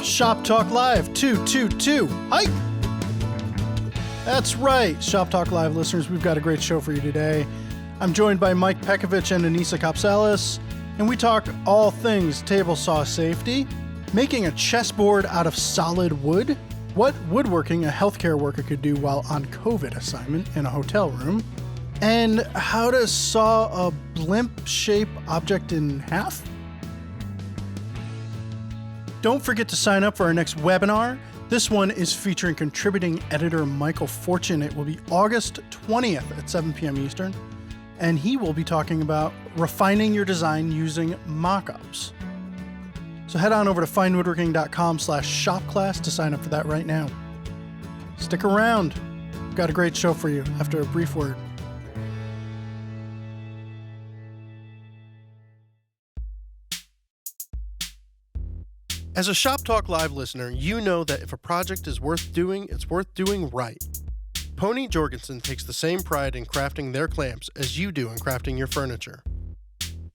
Shop Talk Live 222. Hi! That's right, Shop Talk Live listeners, we've got a great show for you today. I'm joined by Mike Pekovich and Anissa Kopsalis, and we talk all things table saw safety, making a chessboard out of solid wood, what woodworking a healthcare worker could do while on COVID assignment in a hotel room, and how to saw a blimp-shaped object in half. Don't forget to sign up for our next webinar. This one is featuring contributing editor Michael Fortune. It will be August 20th at 7 p.m. Eastern, and he will be talking about refining your design using mock-ups. So head on over to FineWoodworking.com/shopclass to sign up for that right now. Stick around. We've got a great show for you after a brief word. As a Shop Talk Live listener, you know that if a project is worth doing, it's worth doing right. Pony Jorgensen takes the same pride in crafting their clamps as you do in crafting your furniture.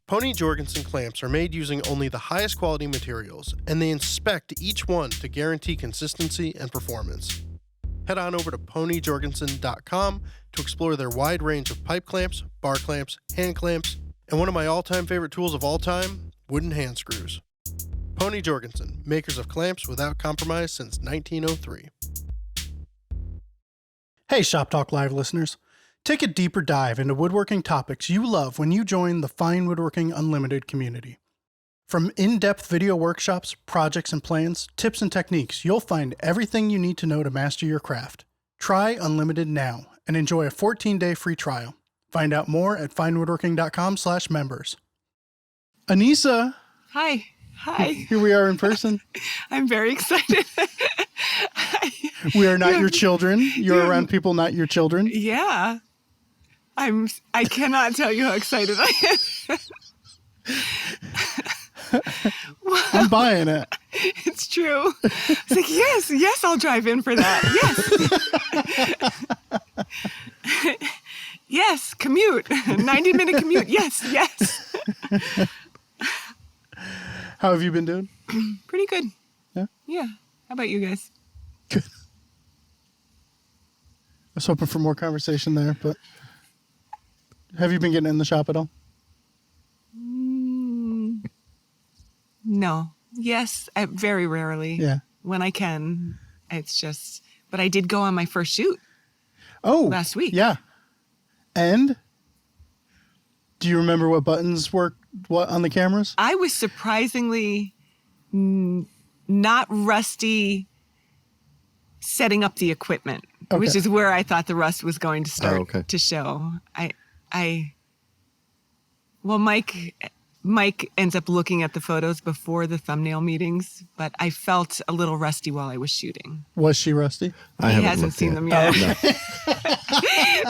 Pony Jorgensen clamps are made using only the highest quality materials, and they inspect each one to guarantee consistency and performance. Head on over to ponyjorgensen.com to explore their wide range of pipe clamps, bar clamps, hand clamps, and one of my all-time favorite tools of all time, wooden hand screws. Pony Jorgensen, makers of clamps without compromise since 1903. Hey, Shop Talk Live listeners. Take a deeper dive into woodworking topics you love when you join the Fine Woodworking Unlimited community. From in-depth video workshops, projects and plans, tips and techniques, you'll find everything you need to know to master your craft. Try Unlimited now and enjoy a 14-day free trial. Find out more at finewoodworking.com/members. Anissa. Hi. Hi. Here we are in person. I'm very excited. We are not your children. You're around people not your children. Yeah. I cannot tell you how excited I am. I'm buying it. It's true. It's like, yes, I'll drive in for that. Yes. Yes, commute. 90-minute commute. Yes. How have you been doing? Pretty good. Yeah? Yeah. How about you guys? Good. I was hoping for more conversation there, but have you been getting in the shop at all? No. Yes, very rarely. Yeah. When I can. It's just, but I did go on my first shoot. Oh. Last week. Yeah. And do you remember what buttons work on the cameras? I was surprisingly not rusty setting up the equipment, which is where I thought the rust was going to start to show. Well, Mike ends up looking at the photos before the thumbnail meetings, but I felt a little rusty while I was shooting. Was she rusty? He hasn't seen them yet. Oh, no.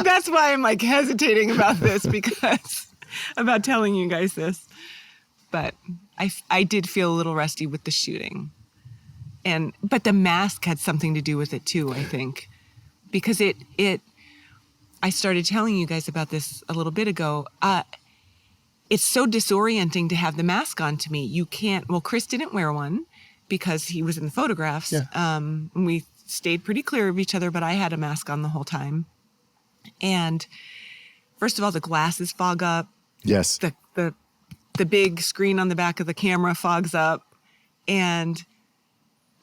That's why I'm like hesitating about this about telling you guys this. But I did feel a little rusty with the shooting. But the mask had something to do with it too, I think. Because I started telling you guys about this a little bit ago. It's so disorienting to have the mask on to me. You can't, Chris didn't wear one because he was in the photographs. Yeah. We stayed pretty clear of each other, but I had a mask on the whole time. And first of all, the glasses fog up. Yes. The big screen on the back of the camera fogs up. And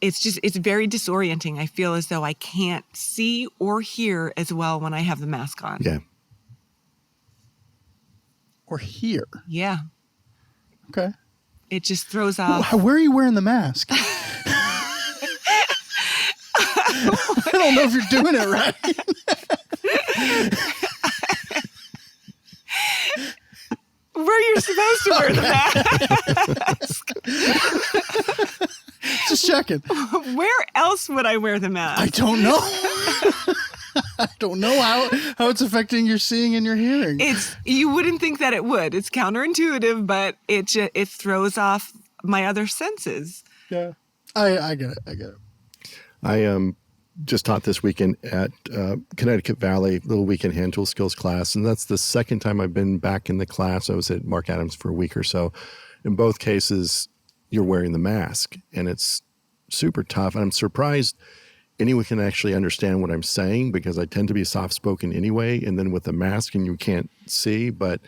it's very disorienting. I feel as though I can't see or hear as well when I have the mask on. Yeah. Or hear. Yeah. Okay. It just throws off. Where are you wearing the mask? I don't know if you're doing it right. Where you're supposed to wear the mask. Just checking. Where else would I wear the mask? I don't know. I don't know how it's affecting your seeing and your hearing. You wouldn't think that it would. It's counterintuitive, but it throws off my other senses. Yeah, I get it. I just taught this weekend at Connecticut Valley, little weekend hand tool skills class, and that's the second time I've been back in the class. I was at Mark Adams for a week or so. In both cases, you're wearing the mask, and it's super tough. And I'm surprised anyone can actually understand what I'm saying because I tend to be soft-spoken anyway. And then with the mask and you can't see, but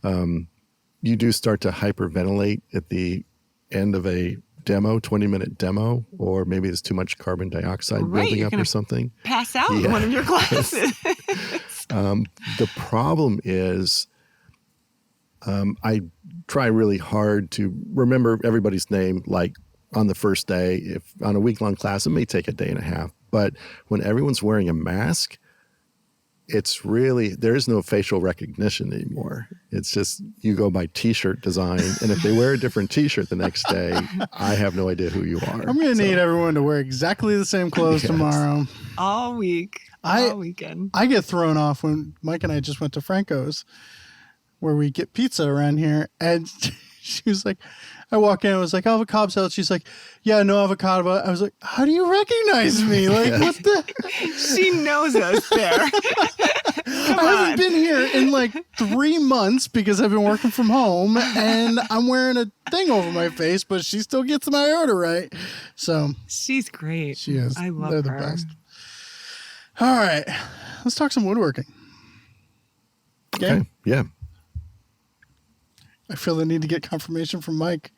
you do start to hyperventilate at the end of a demo, 20-minute demo, or maybe there's too much carbon dioxide building up or something. Pass out in one of your classes. The problem is I try really hard to remember everybody's name, like on the first day. If on a week-long class, it may take a day and a half. But when everyone's wearing a mask, it's really, there is no facial recognition anymore. It's just you go by T-shirt design. And if they wear a different T-shirt the next day, I have no idea who you are. I'm going to need everyone to wear exactly the same clothes tomorrow. All week. All weekend. I get thrown off when Mike and I just went to Franco's, where we get pizza around here. And she was like, I walk in, I was like, avocado salad. She's like, yeah, no avocado. I was like, how do you recognize me? Like, what the? She knows us there. I haven't been here in like 3 months because I've been working from home and I'm wearing a thing over my face, but she still gets my order right. So she's great. She is. I love They're her. the best. All right. Let's talk some woodworking. Okay. Yeah. I feel the need to get confirmation from Mike.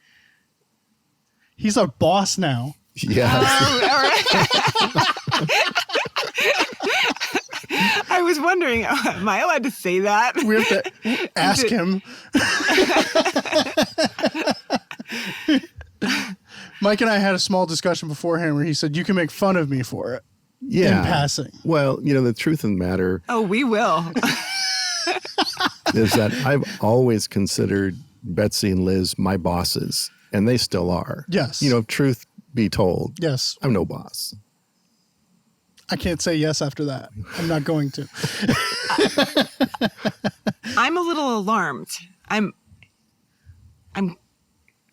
He's our boss now. Yeah. All right. I was wondering, am I allowed to say that? We have to ask him. Mike and I had a small discussion beforehand where he said, you can make fun of me for it. Yeah. In passing. Well, the truth of the matter Oh, we will. is that I've always considered Betsy and Liz my bosses, and they still are. Yes. Truth be told. Yes. I'm no boss. I can't say yes after that. I'm not going to. I'm a little alarmed.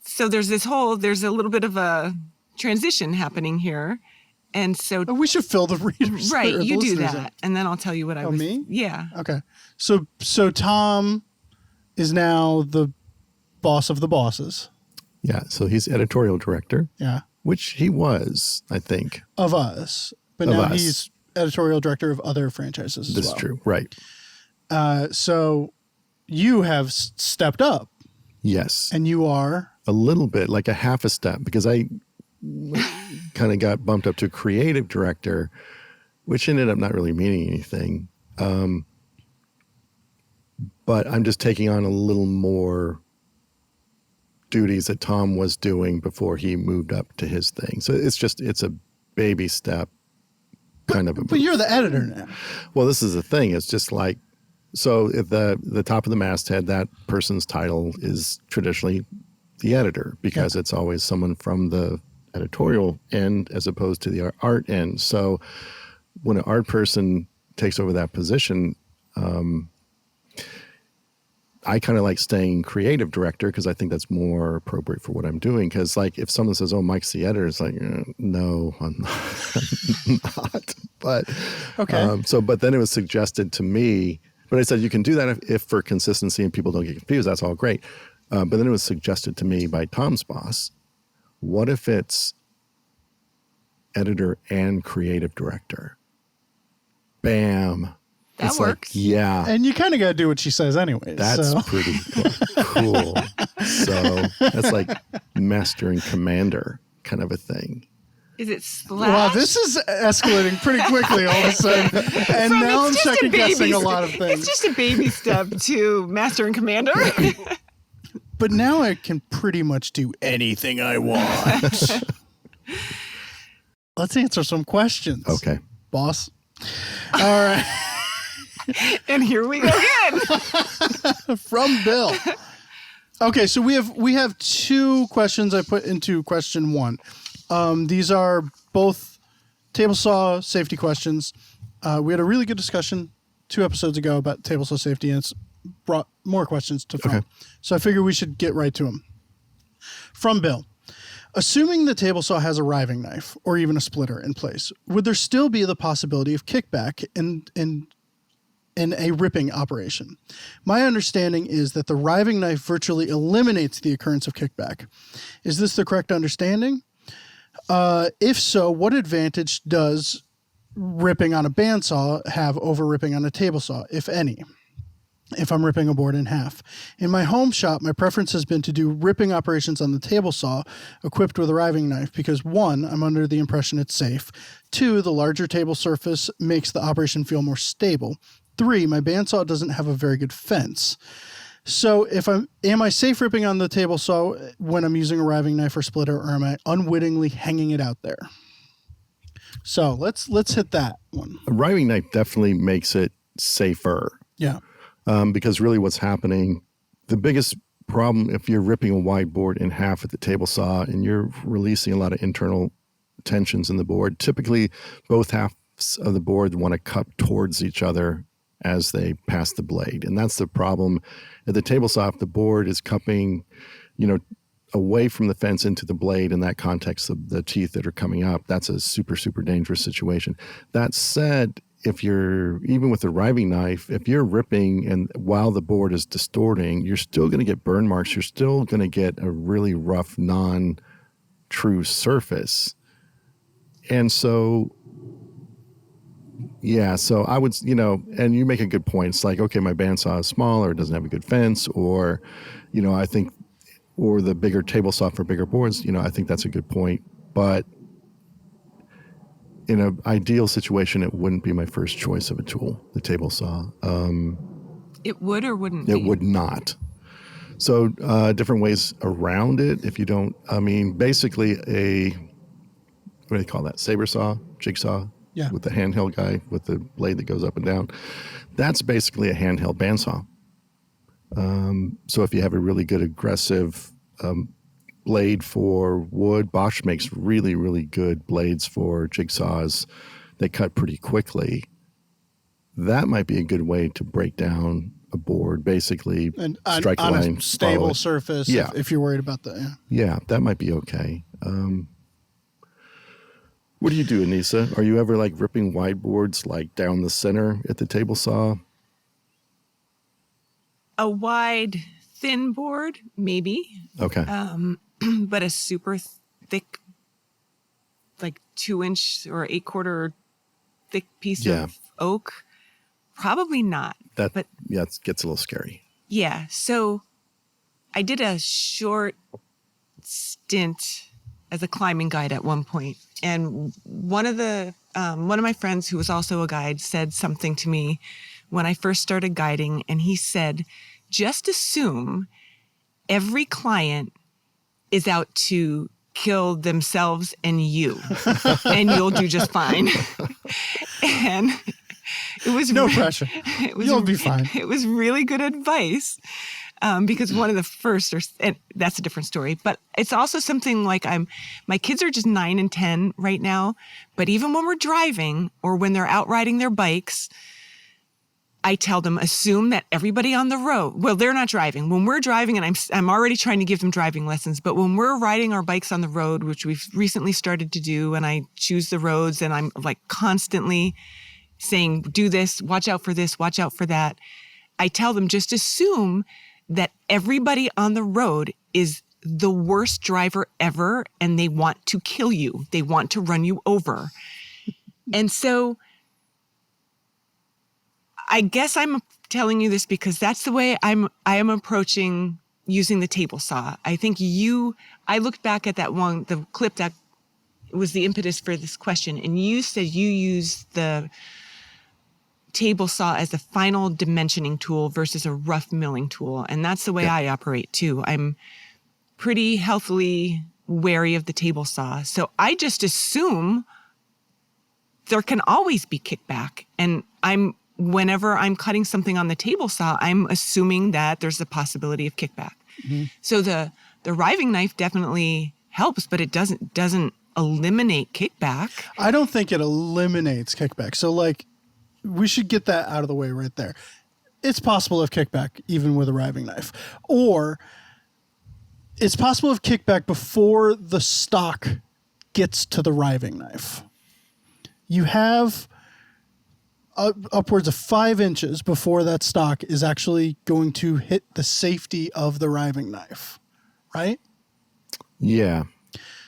So there's a little bit of a transition happening here. And so we should fill the readers. Right, or the you do listeners that. in. And then I'll tell you what I was. Me? Yeah. Okay. So Tom is now the boss of the bosses. Yeah. So he's editorial director. Yeah. Which he was, I think. Of us. But Of now us. he's editorial director of other franchises as This well. is true. Right. So you have stepped up. Yes. And you are? A little bit, like a half a step, because I kind of got bumped up to creative director, which ended up not really meaning anything. But I'm just taking on a little more duties that Tom was doing before he moved up to his thing. So it's a baby step kind of. But you're the editor now. Well, this is the thing. It's just like, so at the top of the masthead, that person's title is traditionally the editor because it's always someone from the editorial end as opposed to the art end. So when an art person takes over that position, I kind of like staying creative director because I think that's more appropriate for what I'm doing. Because like if someone says, "Oh, Mike's the editor," it's like, no, I'm not. But okay. But then it was suggested to me. But I said you can do that if for consistency and people don't get confused. That's all great. But then it was suggested to me by Tom's boss. What if it's editor and creative director? Bam. That it's works. Like, yeah. And you kind of got to do what she says anyways. That's pretty cool. So that's like master and commander kind of a thing. Is it slash? Wow, this is escalating pretty quickly all of a sudden. And now I'm second guessing a lot of things. It's just a baby step to master and commander. But now I can pretty much do anything I want. Let's answer some questions. Okay. Boss. All right. And here we go again. From Bill. Okay, so we have two questions I put into question one. These are both table saw safety questions. We had a really good discussion 2 episodes ago about table saw safety, and it's brought more questions to front. Okay. So I figure we should get right to them. From Bill. Assuming the table saw has a riving knife or even a splitter in place, would there still be the possibility of kickback in a ripping operation? My understanding is that the riving knife virtually eliminates the occurrence of kickback. Is this the correct understanding? If so, what advantage does ripping on a bandsaw have over ripping on a table saw, if any? If I'm ripping a board in half. In my home shop, my preference has been to do ripping operations on the table saw equipped with a riving knife because 1, I'm under the impression it's safe. 2, the larger table surface makes the operation feel more stable. 3, my bandsaw doesn't have a very good fence. So am I safe ripping on the table saw when I'm using a riving knife or splitter, or am I unwittingly hanging it out there? So let's hit that one. A riving knife definitely makes it safer. Yeah. Because really what's happening, the biggest problem if you're ripping a wide board in half at the table saw and you're releasing a lot of internal tensions in the board, typically both halves of the board want to cup towards each other as they pass the blade. And that's the problem. At the table saw, if the board is cupping, away from the fence into the blade in that context of the teeth that are coming up, that's a super, super dangerous situation. That said, if you're, even with a riving knife, if you're ripping and while the board is distorting, you're still going to get burn marks. You're still going to get a really rough, non-true surface. And so, yeah, so I would, and you make a good point. It's like, okay, my bandsaw is small or it doesn't have a good fence, or, I think, or the bigger table saw for bigger boards, I think that's a good point. But in an ideal situation, it wouldn't be my first choice of a tool, the table saw. It would or wouldn't It be? would not. So different ways around it. If you don't, basically what do they call that? Saber saw, jigsaw? Yeah. With the handheld guy with the blade that goes up and down. That's basically a handheld bandsaw. So if you have a really good aggressive blade for wood, Bosch makes really, really good blades for jigsaws. They cut pretty quickly. That might be a good way to break down a board, basically And strike on line, a stable follow it. surface, Yeah. if you're worried about that. Yeah. Yeah, that might be okay. What do you do, Anissa? Are you ever like ripping wide boards like down the center at the table saw? A wide, thin board, maybe. Okay. But a super thick, like 2-inch or 8/4 thick piece Yeah. of oak, probably not. That but it gets a little scary. yeah, so I did a short stint as a climbing guide at one point, and one of my friends who was also a guide said something to me when I first started guiding, and he said, just assume every client is out to kill themselves and you, and you'll do just fine. And it was No pressure. You'll be fine. It was really good advice. Because one of the first, and that's a different story, but it's also something like my kids are just 9 and 10 right now, but even when we're driving or when they're out riding their bikes, I tell them, assume that everybody on the road, well, they're not driving. When we're driving, and I'm already trying to give them driving lessons, but when we're riding our bikes on the road, which we've recently started to do, and I choose the roads and I'm like constantly saying, do this, watch out for this, watch out for that. I tell them, just assume that everybody on the road is the worst driver ever, and they want to kill you. They want to run you over. And so I guess I'm telling you this because that's the way I am approaching using the table saw. I think I looked back at the clip that was the impetus for this question, and you said you use the table saw as a final dimensioning tool versus a rough milling tool. And that's the way I operate too. I'm pretty healthily wary of the table saw. So I just assume there can always be kickback. And whenever I'm cutting something on the table saw, I'm assuming that there's a possibility of kickback. Mm-hmm. So the riving knife definitely helps, but it doesn't eliminate kickback. I don't think it eliminates kickback. So we should get that out of the way right there. It's possible of kickback even with a riving knife. Or it's possible of kickback before the stock gets to the riving knife. You have upwards of 5 inches before that stock is actually going to hit the safety of the riving knife, right? Yeah.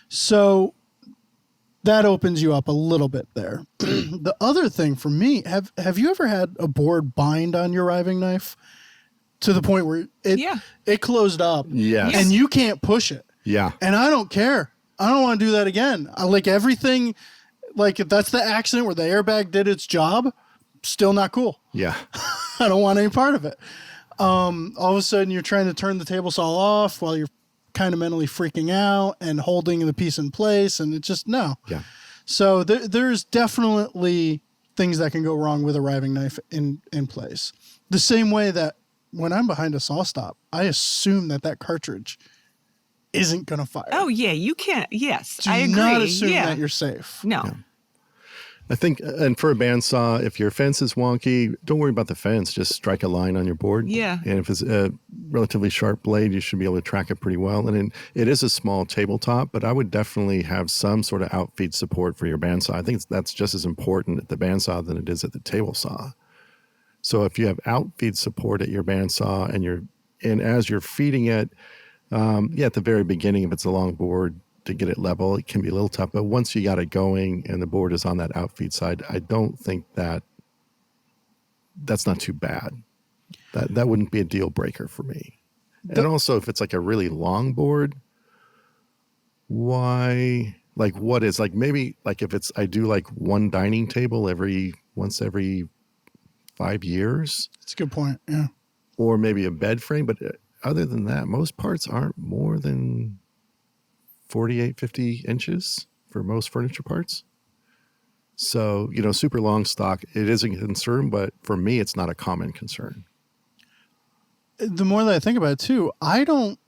So that opens you up a little bit there. The other thing for me, have you ever had a board bind on your riving knife to the point where it closed up Yes. and you can't push it? Yeah. And I don't care. I don't want to do that again. I like everything. Like if that's the accident where the airbag did its job, still not cool. Yeah. I don't want any part of it. All of a sudden you're trying to turn the table saw off while you're kind of mentally freaking out and holding the piece in place. And it's just, no. Yeah. So there's definitely things that can go wrong with a riving knife in place. The same way that when I'm behind a saw stop, I assume that cartridge isn't going to fire. Oh, yeah, you can't. Yes, Do I agree. not assume yeah. that you're safe. No. Yeah. I think, and for a bandsaw, if your fence is wonky, don't worry about the fence. Just strike a line on your board. Yeah. And if it's a relatively sharp blade, you should be able to track it pretty well. And it is a small tabletop, but I would definitely have some sort of outfeed support for your bandsaw. I think that's just as important at the bandsaw than it is at the table saw. So if you have outfeed support at your bandsaw and as you're feeding it, at the very beginning, if it's a long board, to get it level, it can be a little tough. But once you got it going and the board is on that outfeed side, I don't think that's not too bad. That wouldn't be a deal breaker for me. And also, if it's like a really long board, why? Like, what is like maybe like if I do like one dining table once every 5 years. That's a good point. Yeah. Or maybe a bed frame, but other than that, most parts aren't more than 48, 50 inches for most furniture parts. So, super long stock, it is a concern, but for me, it's not a common concern. The more that I think about it too, I don't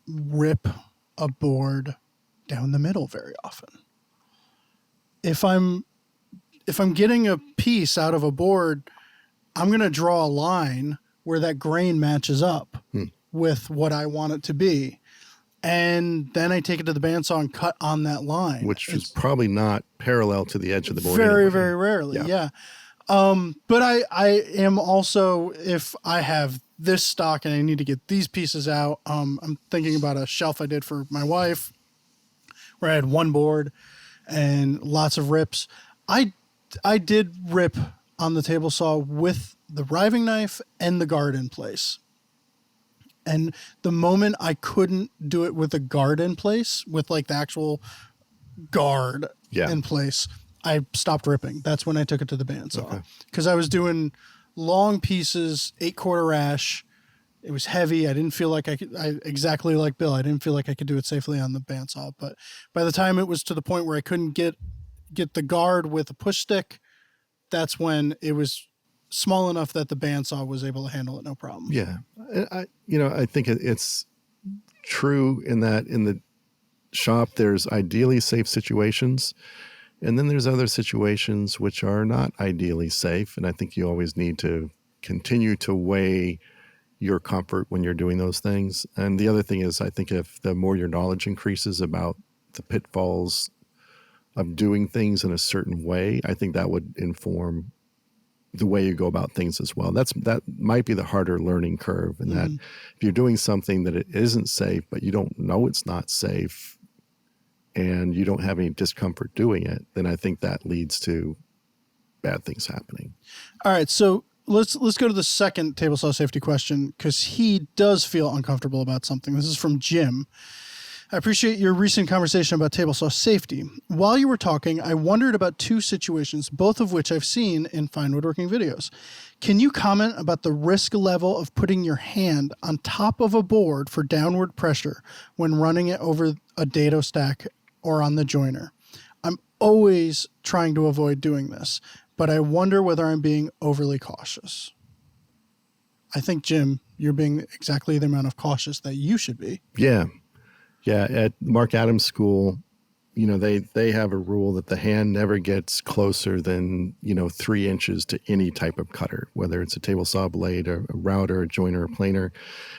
rip a board down the middle very often. If I'm getting a piece out of a board, I'm going to draw a line where that grain matches up with what I want it to be. And then I take it to the bandsaw and cut on that line. Which is probably not parallel to the edge of the board. Very, anyway. very rarely, yeah. But I am also, if I have this stock and I need to get these pieces out, I'm thinking about a shelf I did for my wife where I had one board and lots of rips. I did rip on the table saw with the riving knife and the guard in place. And the moment I couldn't do it with a guard in place, with like the actual guard in place, I stopped ripping. That's when I took it to the bandsaw. Because I was doing long pieces, 8/4 ash. It was heavy. I didn't feel like exactly like Bill, I didn't feel like I could do it safely on the bandsaw. But by the time it was to the point where I couldn't get the guard with a push stick, that's when it was small enough that the bandsaw was able to handle it no problem. Yeah. I think it's true in that in the shop, there's ideally safe situations. And then there's other situations which are not ideally safe. And I think you always need to continue to weigh your comfort when you're doing those things. And the other thing is, I think if the more your knowledge increases about the pitfalls of doing things in a certain way, I think that would inform the way you go about things as well. That might be the harder learning curve, and that if you're doing something that it isn't safe, but you don't know it's not safe, and you don't have any discomfort doing it, then I think that leads to bad things happening. All right, so let's go to the second table saw safety question, because he does feel uncomfortable about something. This is from Jim. I appreciate your recent conversation about table saw safety. While you were talking, I wondered about two situations, both of which I've seen in Fine Woodworking videos. Can you comment about the risk level of putting your hand on top of a board for downward pressure when running it over a dado stack or on the joiner? I'm always trying to avoid doing this, but I wonder whether I'm being overly cautious. I think, Jim, you're being exactly the amount of cautious that you should be. Yeah. Yeah, at Mark Adams School, they have a rule that the hand never gets closer than, 3 inches to any type of cutter, whether it's a table saw blade, a router, a joiner, a planer.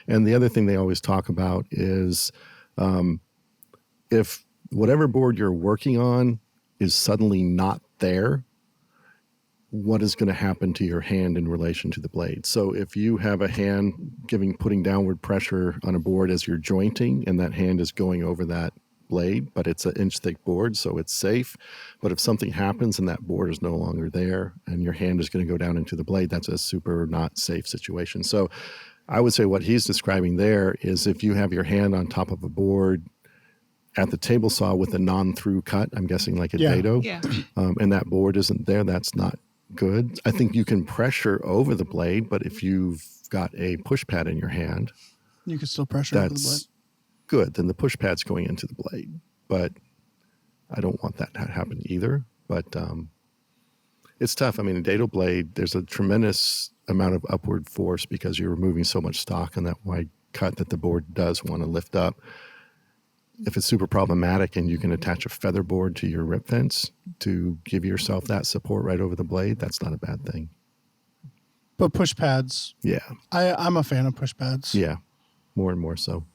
And the other thing they always talk about is if whatever board you're working on is suddenly not there, what is going to happen to your hand in relation to the blade? So if you have a hand putting downward pressure on a board as you're jointing, and that hand is going over that blade, but it's an inch thick board, so it's safe. But if something happens and that board is no longer there and your hand is going to go down into the blade, that's a super not safe situation. So I would say what he's describing there is if you have your hand on top of a board at the table saw with a non-through cut, I'm guessing like a dado, and that board isn't there, that's not good. I think you can pressure over the blade, but if you've got a push pad in your hand, you can still pressure over the blade. That's good. Then the push pad's going into the blade, but I don't want that to happen either. But it's tough. I mean, a dado blade, there's a tremendous amount of upward force because you're removing so much stock on that wide cut that the board does want to lift up. If it's super problematic and you can attach a feather board to your rip fence to give yourself that support right over the blade, that's not a bad thing. But push pads. Yeah. I'm a fan of push pads. Yeah. More and more so.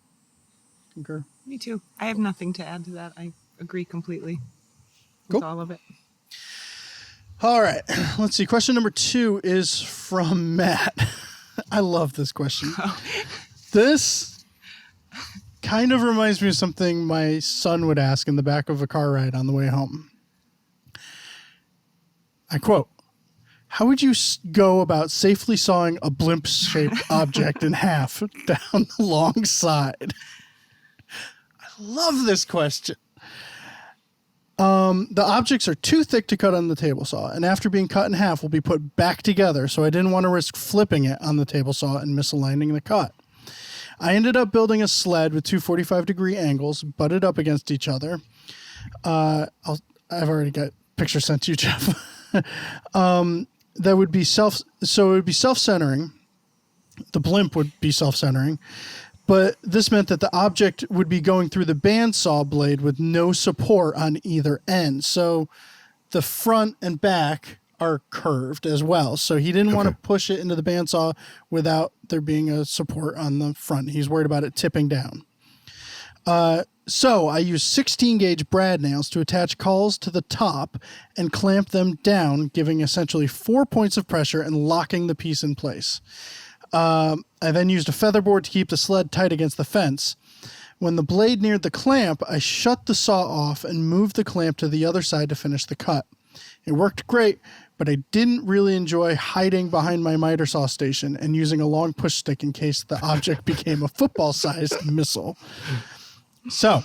Concur. Me too. I have nothing to add to that. I agree completely with Cool. all of it. All right. Let's see. Question number 2 is from Matt. I love this question. This kind of reminds me of something my son would ask in the back of a car ride on the way home. I quote, "How would you go about safely sawing a blimp-shaped object in half down the long side?" I love this question. The objects are too thick to cut on the table saw, and after being cut in half will be put back together, so I didn't want to risk flipping it on the table saw and misaligning the cut. I ended up building a sled with two 45-degree angles butted up against each other. I've already got pictures sent to you, Jeff. That would be it would be self-centering. The blimp would be self-centering, but this meant that the object would be going through the bandsaw blade with no support on either end. So the front and back are curved as well. So he didn't want to push it into the bandsaw without there being a support on the front. He's worried about it tipping down. So I used 16 gauge brad nails to attach cawls to the top and clamp them down, giving essentially 4 points of pressure and locking the piece in place. I then used a featherboard to keep the sled tight against the fence. When the blade neared the clamp, I shut the saw off and moved the clamp to the other side to finish the cut. It worked great, but I didn't really enjoy hiding behind my miter saw station and using a long push stick in case the object became a football-sized missile. So,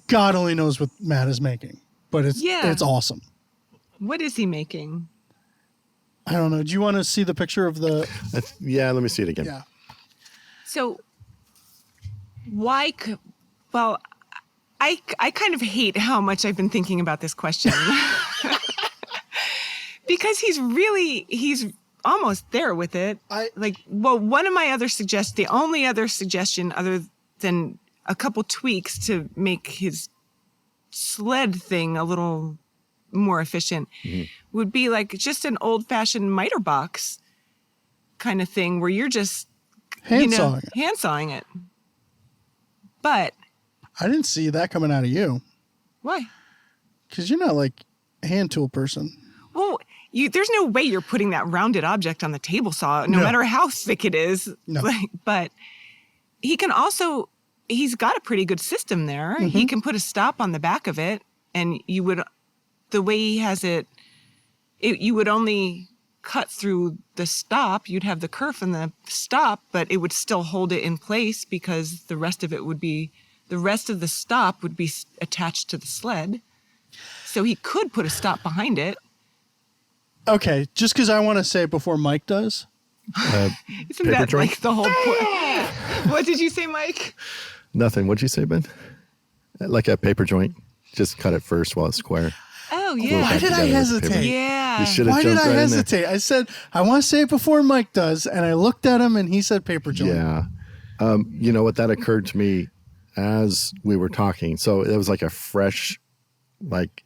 God only knows what Matt is making, but it's awesome. What is he making? I don't know. Do you want to see the picture of the... Yeah, let me see it again. Yeah. So, well, I kind of hate how much I've been thinking about this question. Because he's almost there with it. One of my other the only other suggestion other than a couple tweaks to make his sled thing a little more efficient would be like just an old-fashioned miter box kind of thing where you're just hand sawing it. But I didn't see that coming out of you. Why? Because you're not like a hand tool person. Well, there's no way you're putting that rounded object on the table saw, no matter how thick it is. No. But he's got a pretty good system there. Mm-hmm. He can put a stop on the back of it, and the way he has it, you would only cut through the stop. You'd have the kerf and the stop, but it would still hold it in place because the rest of the stop would be attached to the sled. So he could put a stop behind it. Okay, just because I want to say it before Mike does. Isn't that joint? Like the whole point? What did you say, Mike? Nothing. What'd you say, Ben? Like a paper joint. Just cut it first while it's square. Oh, yeah. Why did I hesitate? Yeah. You should have Why jumped did I right hesitate? I said, I want to say it before Mike does, and I looked at him, and he said paper joint. Yeah. You know what? That occurred to me as we were talking. So it was like a fresh,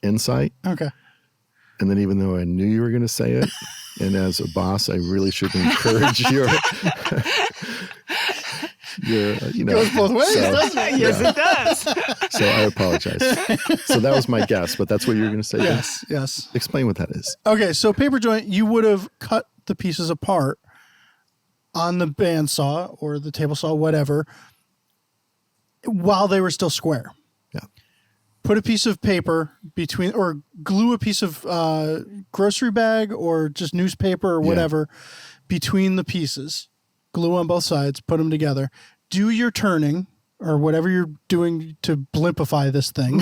insight. Okay. And then even though I knew you were going to say it, and as a boss, I really should encourage your Goes both ways, doesn't it? Yes, it does. So I apologize. So that was my guess, but that's what you were going to say? Yes. Explain what that is. Okay, so paper joint, you would have cut the pieces apart on the bandsaw or the table saw, whatever, while they were still square. Yeah. Put a piece of paper between, or glue a piece of grocery bag or just newspaper or whatever between the pieces. Glue on both sides, put them together. Do your turning or whatever you're doing to blimpify this thing.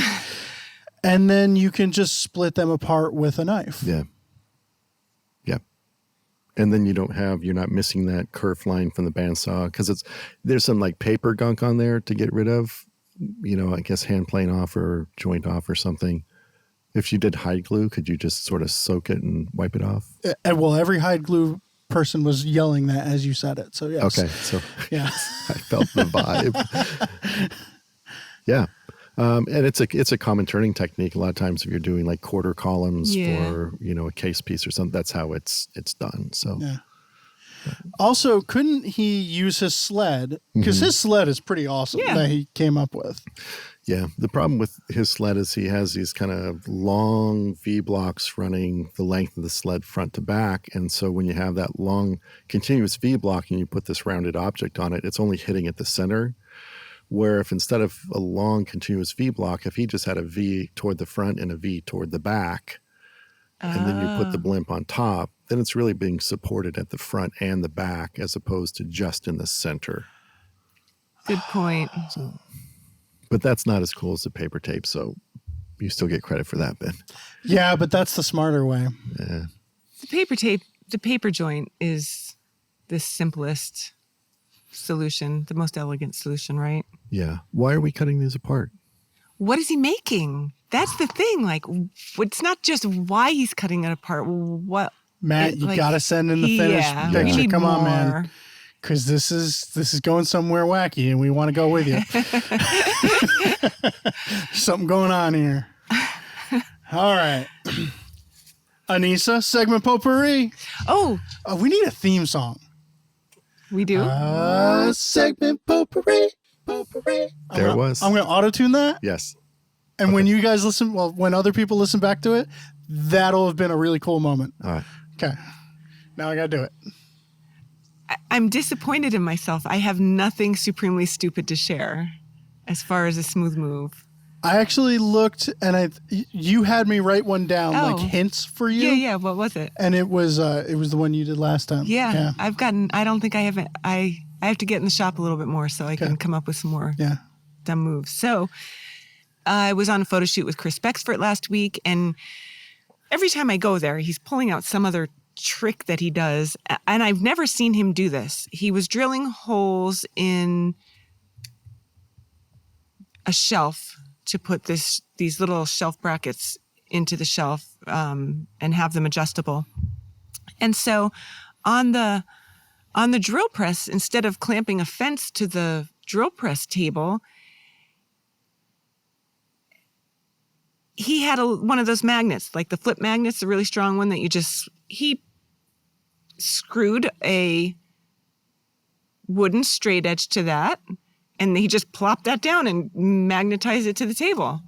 And then you can just split them apart with a knife. Yeah. Yeah. And then you're not missing that kerf line from the bandsaw because there's some like paper gunk on there to get rid of, I guess hand plane off or joint off or something. If you did hide glue, could you just sort of soak it and wipe it off? Well, every hide glue person was yelling that as you said it. So yes. Okay. So yeah, I felt the vibe. Yeah. And it's a common turning technique. A lot of times if you're doing like quarter columns for, a case piece or something, that's how it's done. So yeah. Also, couldn't he use his sled? Because his sled is pretty awesome that he came up with. Yeah. The problem with his sled is he has these kind of long V blocks running the length of the sled front to back. And so when you have that long continuous V block and you put this rounded object on it, it's only hitting at the center. Where if instead of a long continuous V block, if he just had a V toward the front and a V toward the back, and then you put the blimp on top, then it's really being supported at the front and the back as opposed to just in the center. Good point. But that's not as cool as the paper tape, so you still get credit for that, Ben. Yeah, but that's the smarter way. Yeah. The paper tape, the paper joint is the simplest solution, the most elegant solution, right? Yeah. Why are we cutting these apart? What is he making? That's the thing. Like, it's not just why he's cutting it apart. What, Matt, you gotta send in the finished we picture. need Come on, more. man. Because this is going somewhere wacky, and we want to go with you. Something going on here. All right, Anissa, segment potpourri. Oh, We need a theme song. we do? Segment potpourri. Potpourri. There it was. I'm going to auto-tune that. Yes. And when you guys listen, when other people listen back to it, that'll have been a really cool moment. All right. Okay. Now I got to do it. I'm disappointed in myself. I have nothing supremely stupid to share as far as a smooth move. I actually looked, and you had me write one down, like hints for you. Yeah. What was it? And it was the one you did last time. Yeah. I have to get in the shop a little bit more so I can come up with some more dumb moves. So I was on a photo shoot with Chris Bexford last week, and every time I go there, he's pulling out some other trick that he does, and I've never seen him do this. He was drilling holes in a shelf to put these little shelf brackets into the shelf and have them adjustable. And so on the drill press, instead of clamping a fence to the drill press table, he had one of those magnets, like the flip magnets, a really strong one that he screwed a wooden straight edge to that, and he just plopped that down and magnetized it to the table.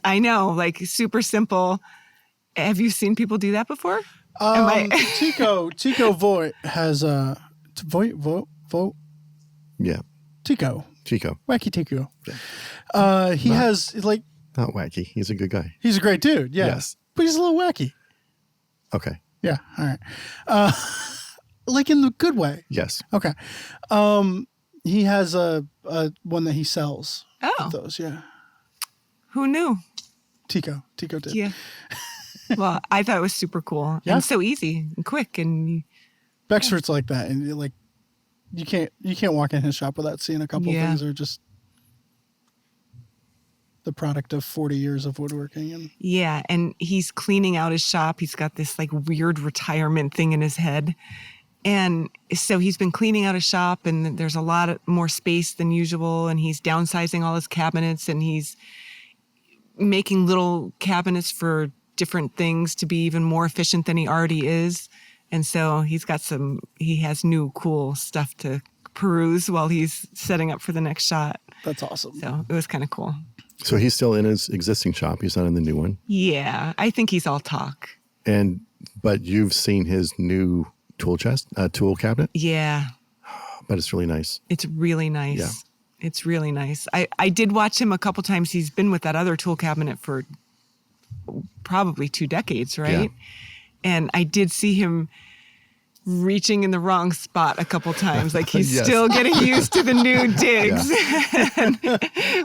I know, like super simple. Have you seen people do that before? Tico Voigt has Voigt. Yeah. Tico. Wacky Tico. Yeah. He has like. Not wacky. He's a good guy. He's a great dude. Yeah. Yes. But he's a little wacky. Okay. Yeah. All right. Like in the good way. Yes. Okay. He has a one that he sells. Oh. Of those. Yeah. Who knew? Tico did. Yeah. Well, I thought it was super cool and so easy and quick, and Bexford's like that, and like you can't walk in his shop without seeing a couple of things that are just the product of 40 years of woodworking. And he's cleaning out his shop. He's got this like weird retirement thing in his head. And so he's been cleaning out his shop, and there's a lot more space than usual, and he's downsizing all his cabinets, and he's making little cabinets for different things to be even more efficient than he already is. And so he has new cool stuff to peruse while he's setting up for the next shot. That's awesome. So it was kind of cool. So he's still in his existing shop. He's not in the new one. Yeah, I think he's all talk. But you've seen his new tool chest, tool cabinet? Yeah. But it's really nice. It's really nice. It's really nice. I did watch him a couple times. He's been with that other tool cabinet for probably 2 decades, right? Yeah. And I did see him reaching in the wrong spot a couple times. Like he's Yes. still getting used to the new digs,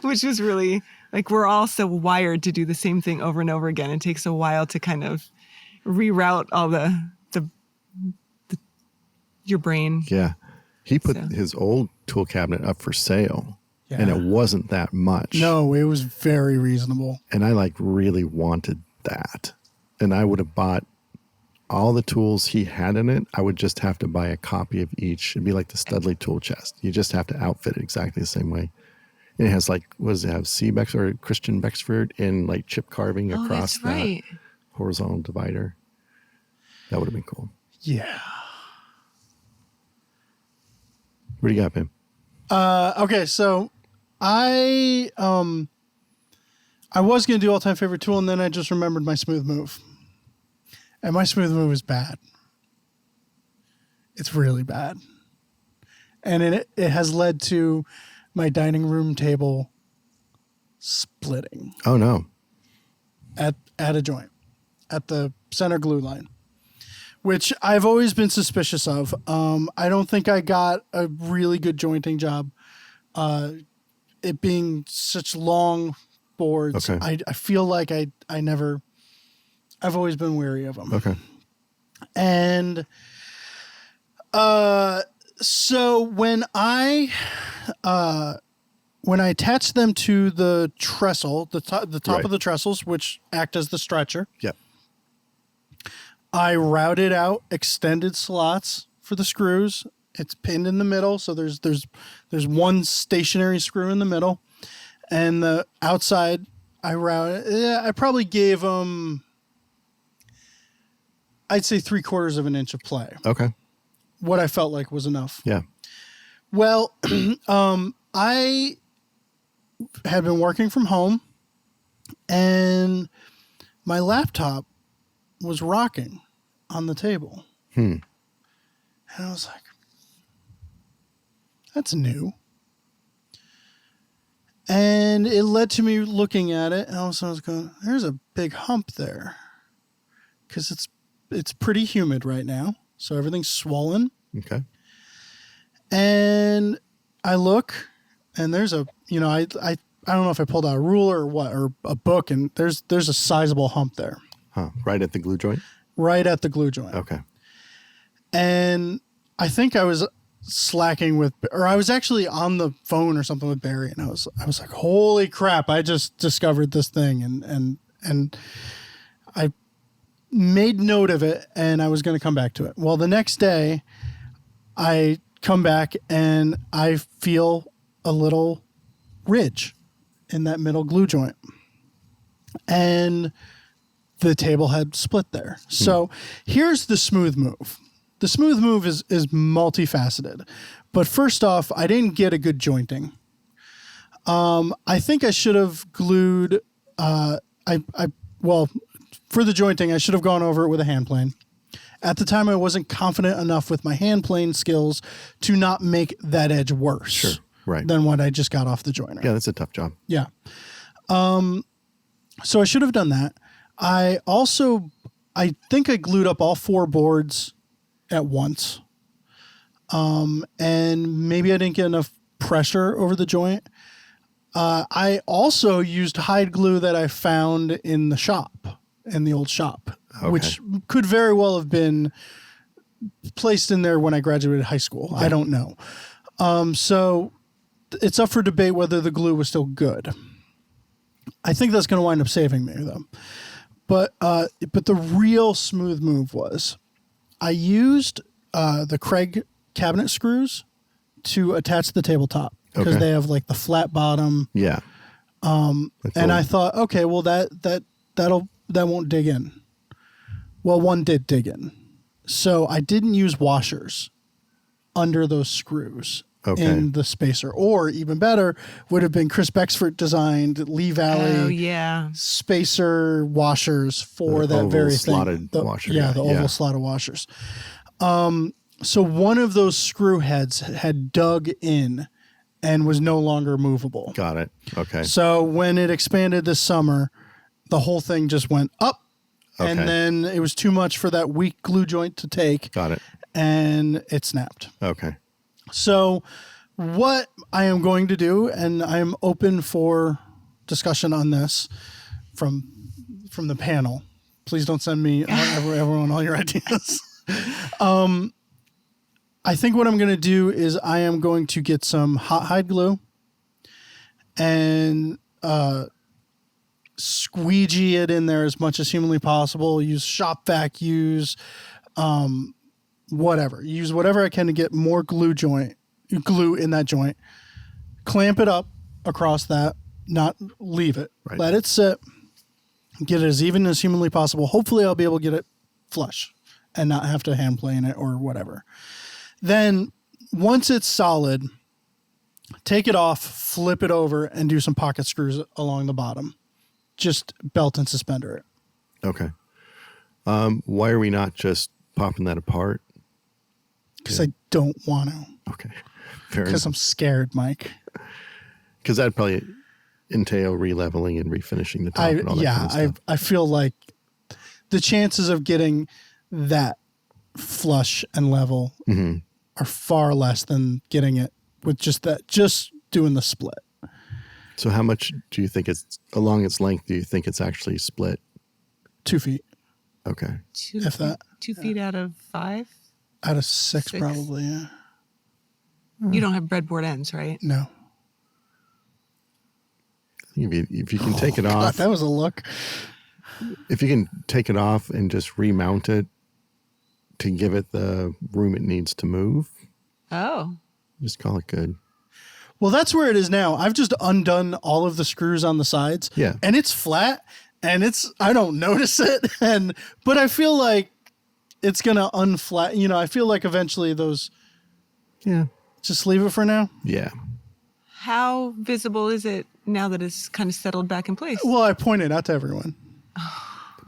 which was really like, we're all so wired to do the same thing over and over again. It takes a while to kind of reroute all the your brain. Yeah. He put his old tool cabinet up for sale, and it wasn't that much. No, it was very reasonable. And I like really wanted that. And I would have bought all the tools he had in it. I would just have to buy a copy of each. It'd be like the Studley tool chest. You just have to outfit it exactly the same way. And it has like, what does it have? C. Bexford or Christian Bexford in like chip carving across that horizontal divider. That would have been cool. Yeah. What do you got, Pim? Okay, so I was going to do all-time favorite tool, and then I just remembered my smooth move. And my smooth move is bad. It's really bad. And it has led to my dining room table splitting Oh, no. at a joint, at the center glue line, which I've always been suspicious of. I don't think I got a really good jointing job. It being such long boards, Okay. I feel like I've always been wary of them. Okay. And so when I attach them to the trestle, the top Right. of the trestles, which act as the stretcher, Yep. I routed out extended slots for the screws. It's pinned in the middle, so there's one stationary screw in the middle, and the outside I routed. I probably gave them, I'd say 3/4 of an inch of play. Okay. What I felt like was enough. Yeah. Well, I had been working from home, and my laptop was rocking on the table. And I was like, that's new. And it led to me looking at it, and all of a sudden I was going, there's a big hump there. Because it's pretty humid right now, so everything's swollen. Okay. And I look, and there's I don't know if I pulled out a ruler or what, or a book, and there's a sizable hump there. Huh. Right at the glue joint? Right at the glue joint. Okay. And I think I was slacking or I was actually on the phone or something with Barry, and I was like, holy crap, I just discovered this thing, and I made note of it, and I was going to come back to it. Well, the next day I come back and I feel a little ridge in that middle glue joint, and the table had split there. So here's the smooth move. The smooth move is multifaceted, but first off, I didn't get a good jointing. I think I should have glued. Well, for the jointing, I should have gone over it with a hand plane. At the time, I wasn't confident enough with my hand plane skills to not make that edge worse. Sure. Right. Than what I just got off the joiner. Yeah, that's a tough job. Yeah. So I should have done that. I think I glued up all 4 boards at once. And maybe I didn't get enough pressure over the joint. I also used hide glue that I found in the old shop, which could very well have been placed in there when I graduated high school. Yeah. I don't know. So it's up for debate whether the glue was still good. I think that's going to wind up saving me, though. But the real smooth move was I used the Craig cabinet screws to attach the tabletop because they have like the flat bottom. Yeah. And I thought, okay, well that won't dig in. Well, one did dig in. So I didn't use washers under those screws in the spacer. Or even better, would have been Chris Bexford designed Lee Valley spacer washers for that very thing. The oval slotted washers. So one of those screw heads had dug in and was no longer movable. Got it. Okay. So when it expanded this summer, the whole thing just went up. And Okay. then it was too much for that weak glue joint to take. Got it. And it snapped. Okay. So what I am going to do, and I am open for discussion on this from the panel. Please don't send me everyone all your ideas. I think what I'm going to do is I am going to get some hot hide glue and squeegee it in there as much as humanly possible. Use shop vac, use whatever. Use whatever I can to get more glue in that joint. Clamp it up across that, not leave it. Right. Let it sit. Get it as even as humanly possible. Hopefully I'll be able to get it flush and not have to hand plane it or whatever. Then once it's solid, take it off, flip it over, and do some pocket screws along the bottom. Just belt and suspender it. Okay. Why are we not just popping that apart? Because I don't want to. Okay. Fair Because enough. I'm scared, Mike. Because that'd probably entail re-leveling and refinishing the top and all that kind of stuff. I feel like the chances of getting that flush and level are far less than getting it with just doing the split. So how much do you think it's, along its length, do you think it's actually split? 2 feet. Okay. If that. 2 feet out of 5? Out of six, 6. probably, yeah. You don't have breadboard ends, right? No. If you can take it God, off, that was a look. if you can take it off and just remount it to give it the room it needs to move, Oh. just call it good. Well, that's where it is now. I've just undone all of the screws on the sides. Yeah. And it's flat and I don't notice it. But I feel like it's going to unflat. You know, I feel like eventually those, Yeah. just leave it for now. Yeah. How visible is it now that it's kind of settled back in place? Well, I pointed out to everyone.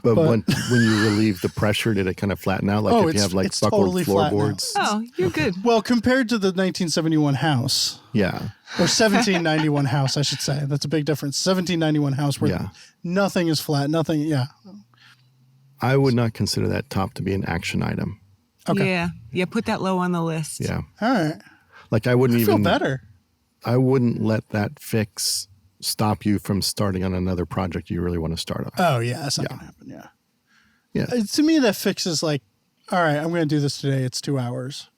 But But- when you relieve the pressure, did it kind of flatten out? Like Oh, if you it's- have like it's buckled totally flat now. floorboards? Oh, you're good. Well, compared to the 1971 house, Yeah. or 1791 house, I should say. That's a big difference. 1791 house where Yeah. nothing is flat, nothing, yeah. I would not consider that top to be an action item. Okay. Yeah. Yeah, put that low on the list. Yeah. All right. Like I wouldn't I feel even, better. I wouldn't let that fix stop you from starting on another project you really want to start on. Oh, yeah, that's not Yeah. going to happen, yeah. Yeah. To me, that fixes like, all right, I'm going to do this today. It's 2 hours.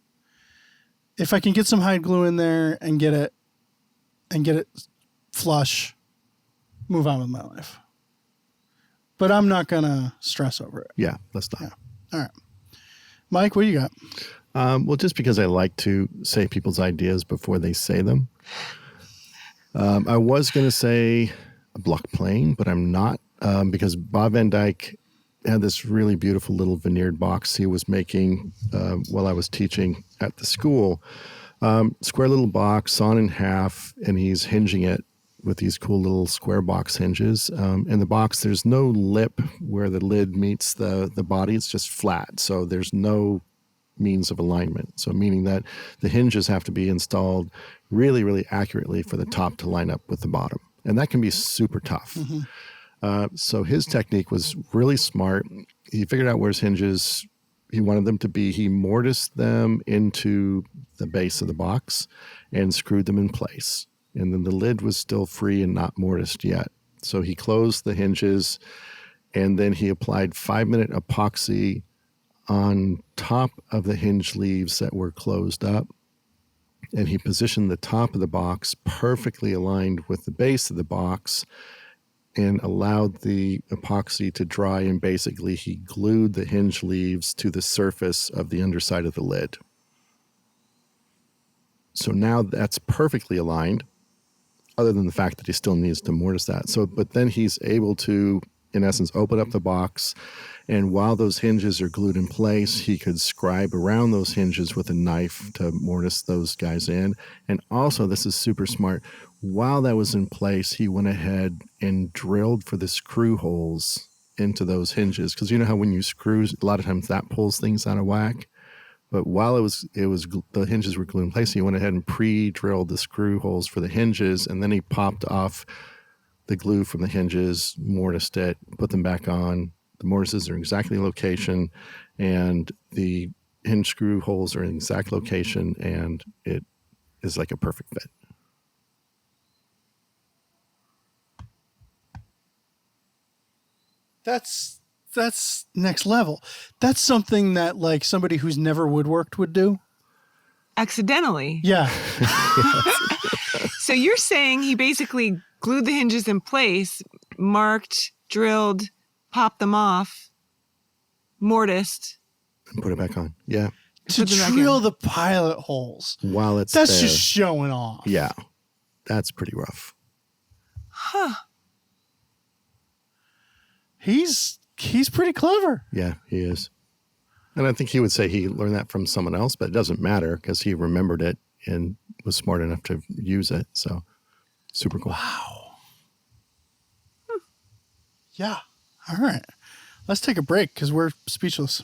If I can get some hide glue in there and get it flush, move on with my life. But I'm not going to stress over it. Yeah. Let's not. Yeah. All right. Mike, what do you got? Well, just because I like to say people's ideas before they say them. I was going to say a block plane, but I'm not because Bob Van Dyke had this really beautiful little veneered box he was making while I was teaching at the school. Square little box, sawn in half, and he's hinging it with these cool little square box hinges. In the box, there's no lip where the lid meets the body. It's just flat, so there's no means of alignment. So meaning that the hinges have to be installed really, really accurately for the top to line up with the bottom. And that can be super tough. So his technique was really smart. He figured out where his hinges he wanted them to be. He mortised them into the base of the box and screwed them in place. And then the lid was still free and not mortised yet. So he closed the hinges and then he applied 5-minute epoxy on top of the hinge leaves that were closed up. And he positioned the top of the box perfectly aligned with the base of the box and allowed the epoxy to dry. And basically he glued the hinge leaves to the surface of the underside of the lid. So now that's perfectly aligned, other than the fact that he still needs to mortise that. So, but then he's able to, in essence, open up the box. And while those hinges are glued in place, he could scribe around those hinges with a knife to mortise those guys in. And also, this is super smart, while that was in place, he went ahead and drilled for the screw holes into those hinges. Because you know how when you screw, a lot of times that pulls things out of whack? But while the hinges were glued in place, he went ahead and pre-drilled the screw holes for the hinges, and then he popped off the glue from the hinges, mortised it, put them back on. The mortises are in exactly location, and the hinge screw holes are in exact location, and it is like a perfect fit. That's next level. That's something that like somebody who's never woodworked would do. Accidentally. Yeah. So you're saying he basically glued the hinges in place, marked, drilled, popped them off, mortised. And put it back on. Yeah. To drill the pilot holes. While it's That's there. just showing off. Yeah. That's pretty rough. Huh. He's pretty clever. Yeah, he is. And I think he would say he learned that from someone else, but it doesn't matter because he remembered it and was smart enough to use it. So super cool. Wow. Yeah. All right. Let's take a break because we're speechless.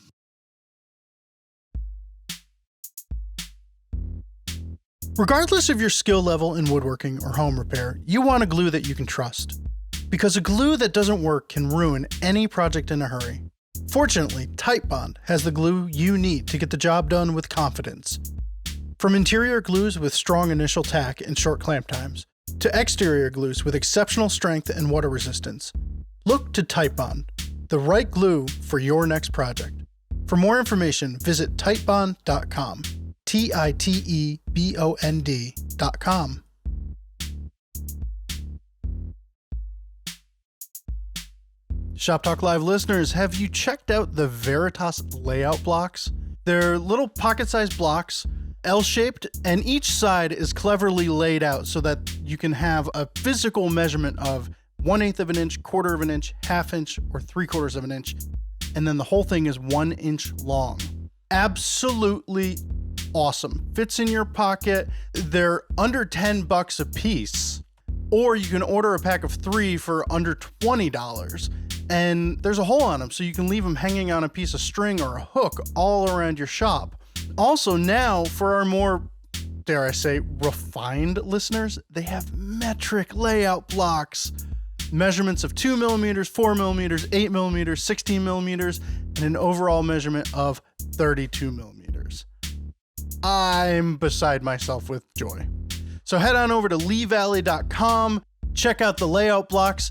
Regardless of your skill level in woodworking or home repair, you want a glue that you can trust. Because a glue that doesn't work can ruin any project in a hurry. Fortunately, Titebond has the glue you need to get the job done with confidence. From interior glues with strong initial tack and short clamp times, to exterior glues with exceptional strength and water resistance, look to Titebond, the right glue for your next project. For more information, visit Titebond.com. Titebond.com. Shop Talk Live listeners, have you checked out the Veritas layout blocks? They're little pocket-sized blocks, L-shaped, and each side is cleverly laid out so that you can have a physical measurement of 1/8 of an inch, 1/4 of an inch, 1/2 inch, or 3/4 of an inch, and then the whole thing is 1 inch long. Absolutely awesome. Fits in your pocket. They're under $10 a piece, or you can order a pack of 3 for under $20. And there's a hole on them, so you can leave them hanging on a piece of string or a hook all around your shop. Also now, for our more, dare I say, refined listeners, they have metric layout blocks. Measurements of 2 millimeters, 4 millimeters, 8 millimeters, 16 millimeters, and an overall measurement of 32 millimeters. I'm beside myself with joy. So head on over to leevalley.com, check out the layout blocks.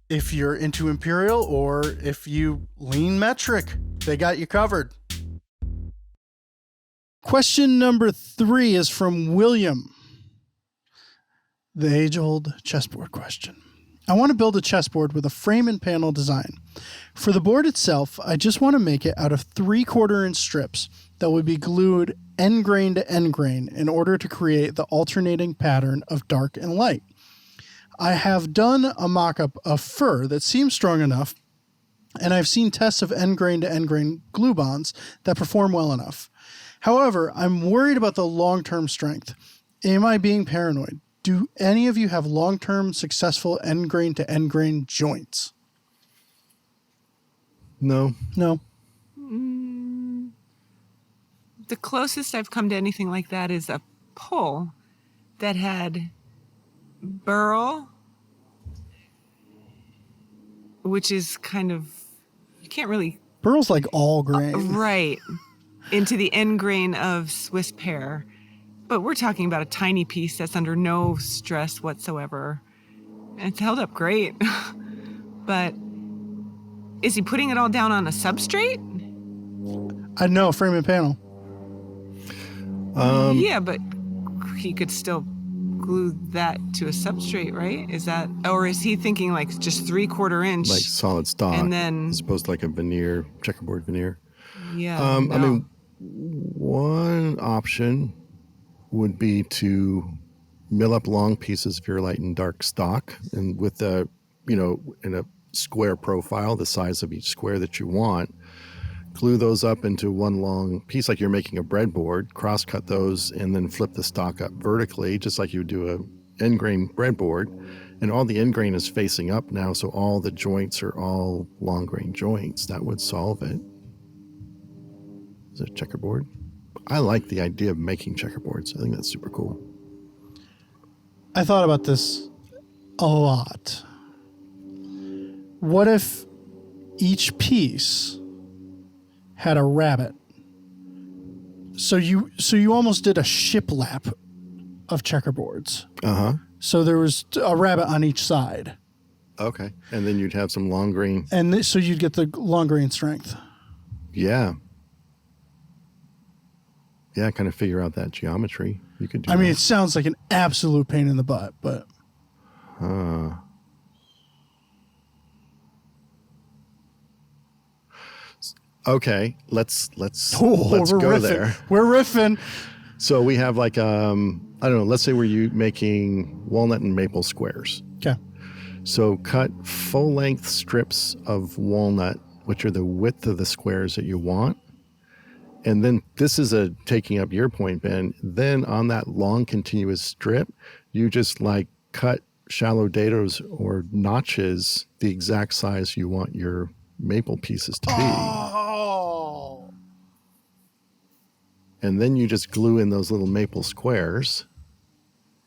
If you're into imperial or if you lean metric, they got you covered. Question number 3 is from William. The age-old chessboard question. I want to build a chessboard with a frame and panel design. For the board itself, I just want to make it out of 3/4 inch strips that would be glued end grain to end grain in order to create the alternating pattern of dark and light. I have done a mock-up of fur that seems strong enough, and I've seen tests of end grain to end grain glue bonds that perform well enough. However, I'm worried about the long-term strength. Am I being paranoid? Do any of you have long-term successful end grain to end grain joints? No. The closest I've come to anything like that is a pull that had burl, which is kind of, you can't really... Burl's like all grain. Right. Into the end grain of Swiss pear. But we're talking about a tiny piece that's under no stress whatsoever. And it's held up great. But is he putting it all down on a substrate? I know, frame and panel. Yeah, but he could still glue that to a substrate, right? Is that, or is he thinking like just 3/4 inch? Like solid stock. And then, as opposed to like a veneer, checkerboard veneer. yeah. I mean, one option would be to mill up long pieces of your light and dark stock, and with a, in a square profile, the size of each square that you want, glue those up into one long piece like you're making a breadboard, cross-cut those, and then flip the stock up vertically, just like you would do a end grain breadboard. And all the end grain is facing up now, so all the joints are all long grain joints. That would solve it. Is it checkerboard? I like the idea of making checkerboards. I think that's super cool. I thought about this a lot. What if each piece had a rabbit? So you almost did a shiplap of checkerboards. Uh-huh. So there was a rabbit on each side. Okay. And then you'd have some long grain. And so you'd get the long grain strength. Yeah. Yeah, kind of figure out that geometry. You could do I mean, that. it sounds like an absolute pain in the butt, but... Okay, let's we're go riffing. there. We're riffing. So we have like, I don't know, let's say we're making walnut and maple squares. Okay. So cut full-length strips of walnut, which are the width of the squares that you want. And then this is taking up your point, Ben. Then on that long continuous strip, you just like cut shallow dados or notches the exact size you want your maple pieces to be. Oh. And then you just glue in those little maple squares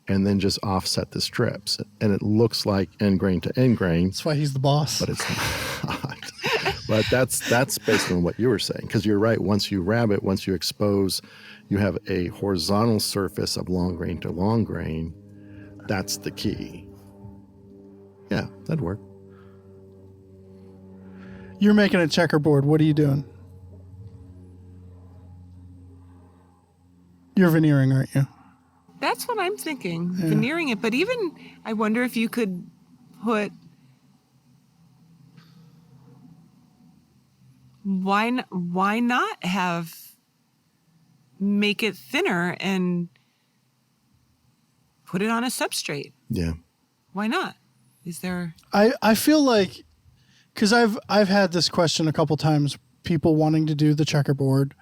and then just offset the strips. And it looks like end grain to end grain. That's why he's the boss. But it's not. But that's based on what you were saying. Because you're right. Once you rabbet, once you expose, you have a horizontal surface of long grain to long grain. That's the key. Yeah, that'd work. You're making a checkerboard. What are you doing? You're veneering, aren't you? That's what I'm thinking, veneering it. But even, I wonder if you could put, why not make it thinner and put it on a substrate? Yeah. Why not? Is there? I feel like, because I've had this question a couple times, people wanting to do the checkerboard,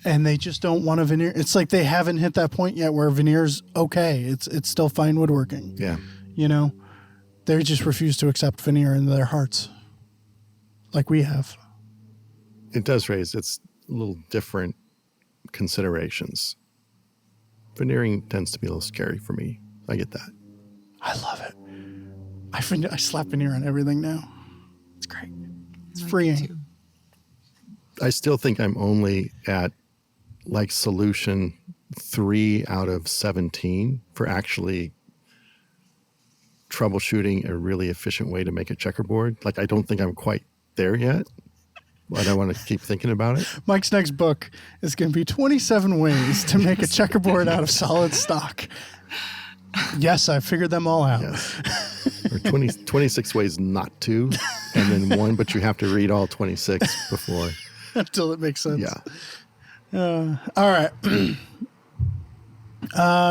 and they just don't want to veneer. It's like they haven't hit that point yet where veneer's okay. It's still fine woodworking. Yeah. You know, they just refuse to accept veneer in their hearts, like we have. It does raise its little different considerations. Veneering tends to be a little scary for me. I get that. I love it. I slap veneer on everything now. It's great. It's freeing. I still think I'm only at like solution 3 out of 17 for actually troubleshooting a really efficient way to make a checkerboard. Like, I don't think I'm quite there yet, but I want to keep thinking about it. Mike's next book is going to be 27 ways to make a checkerboard out of solid stock. Yes, I figured them all out. Yes. Or 26 ways not to, and then one, but you have to read all 26 before. Until it makes sense. Yeah. All right.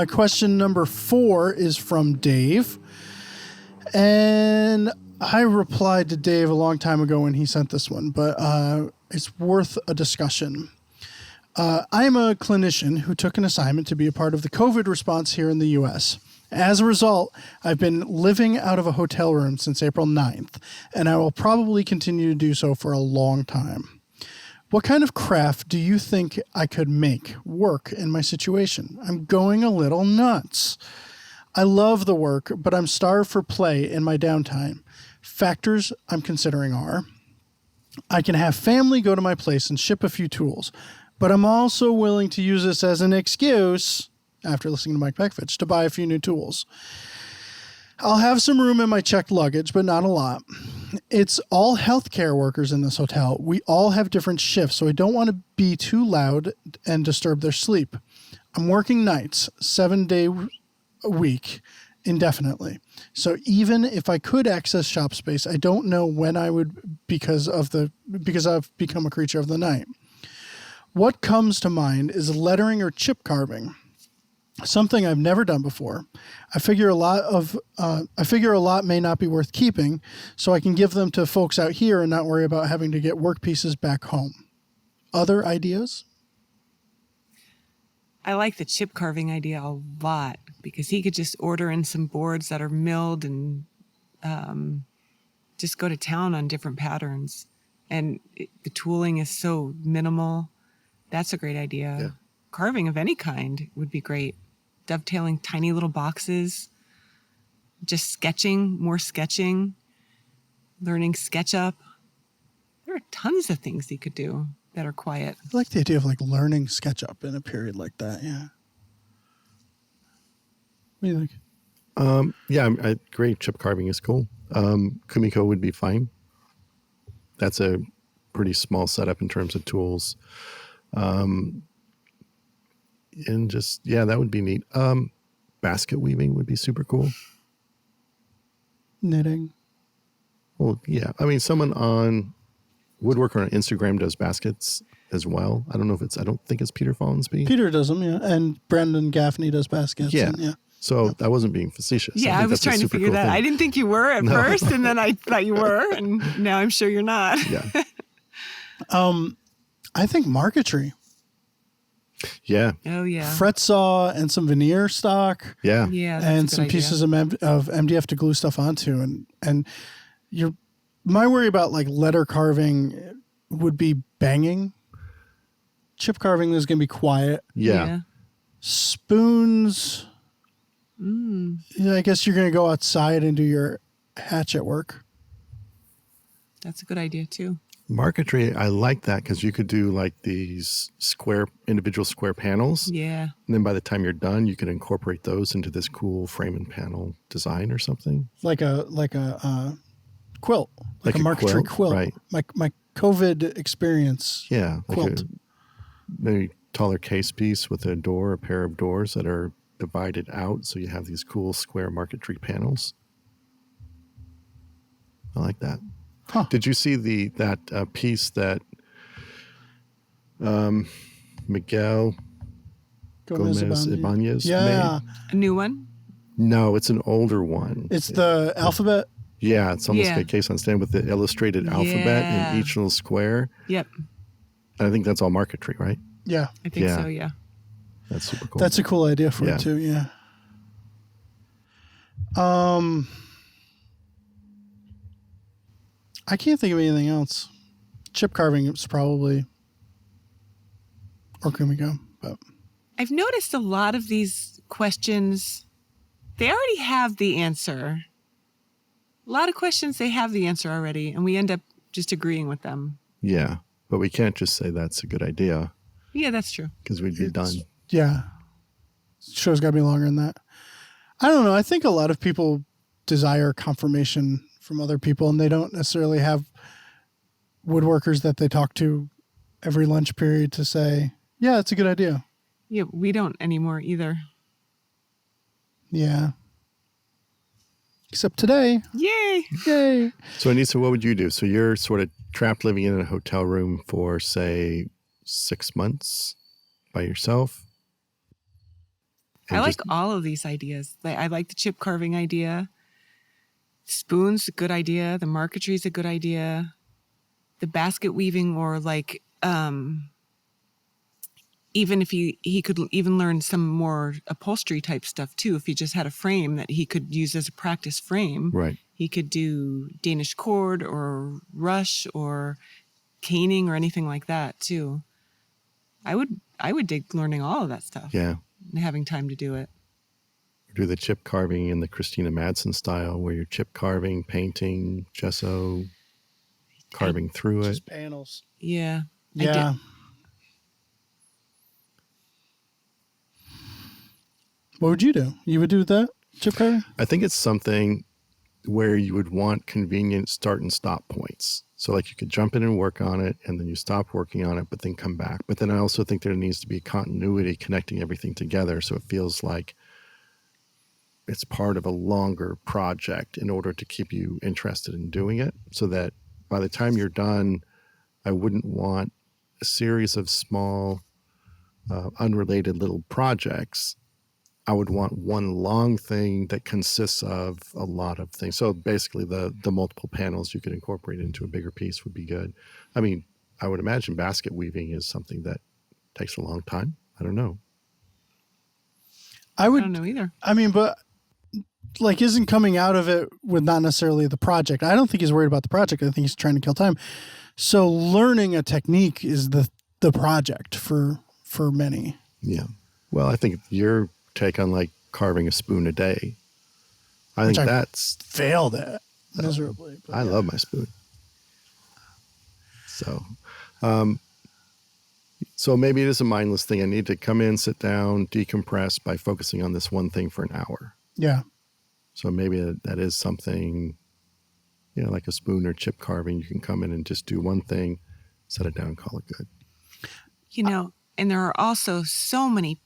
Question number 4 is from Dave. And I replied to Dave a long time ago when he sent this one, but it's worth a discussion. I'm a clinician who took an assignment to be a part of the COVID response here in the U.S. As a result, I've been living out of a hotel room since April 9th, and I will probably continue to do so for a long time. What kind of craft do you think I could make work in my situation? I'm going a little nuts. I love the work, but I'm starved for play in my downtime. Factors I'm considering are, I can have family go to my place and ship a few tools, but I'm also willing to use this as an excuse, after listening to Mike Peckfitch, to buy a few new tools. I'll have some room in my checked luggage, but not a lot. It's all healthcare workers in this hotel. We all have different shifts, so I don't want to be too loud and disturb their sleep. I'm working nights, 7-day a week, indefinitely. So even if I could access shop space, I don't know when I would because I've become a creature of the night. What comes to mind is lettering or chip carving. Something I've never done before. I figure a lot may not be worth keeping, so I can give them to folks out here and not worry about having to get work pieces back home. Other ideas? I like the chip carving idea a lot because he could just order in some boards that are milled and just go to town on different patterns. And the tooling is so minimal. That's a great idea. Yeah. Carving of any kind would be great. Dovetailing tiny little boxes, just sketching, more sketching, learning SketchUp. There are tons of things you could do that are quiet. I like the idea of like learning SketchUp in a period like that. Yeah. What do you think? Yeah, I agree. Chip carving is cool. Kumiko would be fine. That's a pretty small setup in terms of tools. And just, yeah, that would be neat. Basket weaving would be super cool. Knitting. Well, yeah. I mean, someone on Woodworker on Instagram does baskets as well. I don't think it's Peter Follansbee. Peter does them, yeah. And Brandon Gaffney does baskets. Yeah. And, yeah. So I wasn't being facetious. Yeah, I was trying to figure that. Thing. I didn't think you were at first, and then I thought you were, and now I'm sure you're not. Yeah. I think marquetry. Yeah. Oh, yeah. Fret saw and some veneer stock. Yeah. Yeah. And some pieces of MDF to glue stuff onto. And my worry about like letter carving would be banging. Chip carving is going to be quiet. Yeah. Spoons. Yeah, I guess you're going to go outside and do your hatchet work. That's a good idea, too. Marquetry, I like that because you could do like these individual square panels. Yeah. And then by the time you're done, you can incorporate those into this cool frame and panel design or something. Like a quilt. Like a marquetry quilt. Right. My COVID experience. Yeah. Quilt. Like a maybe taller case piece with a pair of doors that are divided out. So you have these cool square marquetry panels. I like that. Huh. Did you see that piece that Miguel Gomez Ibanez yeah. made? A new one? No, it's an older one. It's the alphabet. Yeah, it's almost Yeah. like a case on stand with the illustrated alphabet in each little square. Yep. And I think that's all marquetry, right? Yeah. I think Yeah. so, yeah. That's super cool. That's a cool idea for it too, yeah. I can't think of anything else. Chip carving is probably, or Kumiko, but I've noticed a lot of these questions, they already have the answer. A lot of questions, they have the answer already, and we end up just agreeing with them. Yeah, but we can't just say that's a good idea Yeah, that's true. because we'd be done. yeah. Show's got to be longer than that. I don't know. I think a lot of people desire confirmation from other people, and they don't necessarily have woodworkers that they talk to every lunch period to say, yeah, it's a good idea. Yeah, we don't anymore either. Yeah. Except today. Yay! Yay. So Anissa, what would you do? So you're sort of trapped living in a hotel room for, say, 6 months by yourself? I like all of these ideas. I like the chip carving idea. Spoon's a good idea. The marquetry's a good idea. The basket weaving, or like, even if he could even learn some more upholstery type stuff too. If he just had a frame that he could use as a practice frame, Right. He could do Danish cord or rush or caning or anything like that too. I would dig learning all of that stuff. Yeah. And having time to do it. Do the chip carving in the Christina Madsen style where you're chip carving, painting, gesso, carving through it. Just panels. Yeah. Yeah. What would you do? You would do that, chip carving? I think it's something where you would want convenient start and stop points. So like you could jump in and work on it, and then you stop working on it, but then come back. But then I also think there needs to be continuity connecting everything together, so it feels like it's part of a longer project in order to keep you interested in doing it, so that by the time you're done, I wouldn't want a series of small, unrelated little projects. I would want one long thing that consists of a lot of things. So basically the multiple panels you could incorporate into a bigger piece would be good. I mean, I would imagine basket weaving is something that takes a long time. I don't know. I don't know either. I mean, but like isn't coming out of it with not necessarily the project. I don't think he's worried about the project. I think he's trying to kill time. So learning a technique is the the project for many. Yeah. Well, I think your take on like carving a spoon a day, I think that's failed at miserably. I love my spoon. So, so maybe it is a mindless thing. I need to come in, sit down, decompress by focusing on this one thing for an hour. Yeah. So maybe that is something, like a spoon or chip carving. You can come in and just do one thing, set it down, call it good. And there are also so many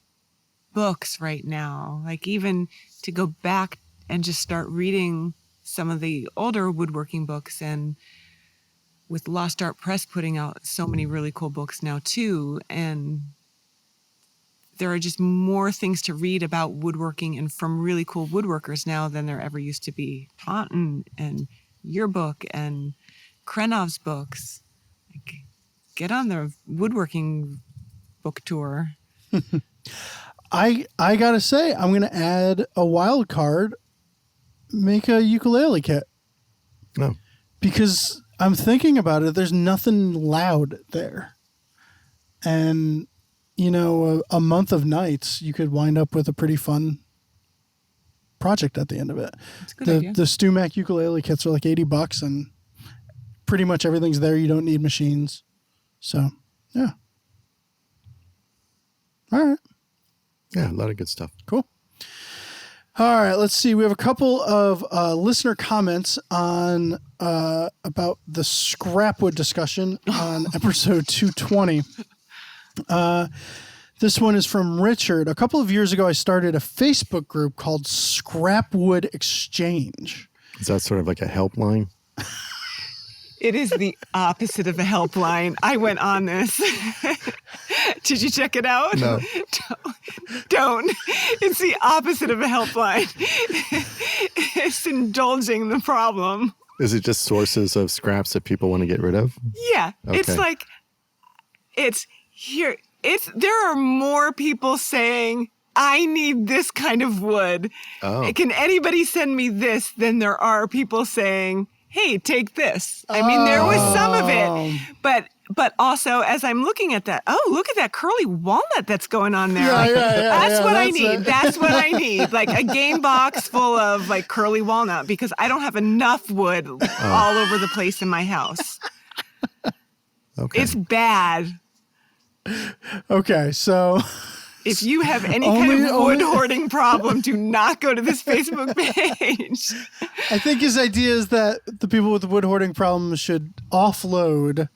books right now, like even to go back and just start reading some of the older woodworking books, and with Lost Art Press putting out so many really cool books now too. And there are just more things to read about woodworking and from really cool woodworkers now than there ever used to be. Taunton and your book and Krenov's books. Like, get on the woodworking book tour. I gotta say, I'm gonna add a wild card. Make a ukulele kit. No. Because I'm thinking about it. There's nothing loud there, and a month of nights, you could wind up with a pretty fun project at the end of it. That's a good idea. The StewMac ukulele kits are like $80, and pretty much everything's there. You don't need machines, so yeah. All right. Yeah, a lot of good stuff. Cool. All right, let's see. We have a couple of listener comments on about the scrapwood discussion on episode 220. This one is from Richard. A couple of years ago, I started a Facebook group called Scrapwood Exchange. Is that sort of like a helpline? It is the opposite of a helpline. I went on this. Did you check it out? No. Don't. It's the opposite of a helpline. It's indulging the problem. Is it just sources of scraps that people want to get rid of? Yeah. Okay. It's like, there are more people saying, I need this kind of wood. Oh. Can anybody send me this? Than there are people saying, hey, take this. I mean, there was some of it, but also as I'm looking at that, look at that curly walnut that's going on there. That's what I need. That's what I need. Like a game box full of like curly walnut, because I don't have enough wood all over the place in my house. Okay. It's bad. Okay, so if you have any kind of wood hoarding problem, do not go to this Facebook page. I think his idea is that the people with the wood hoarding problem should offload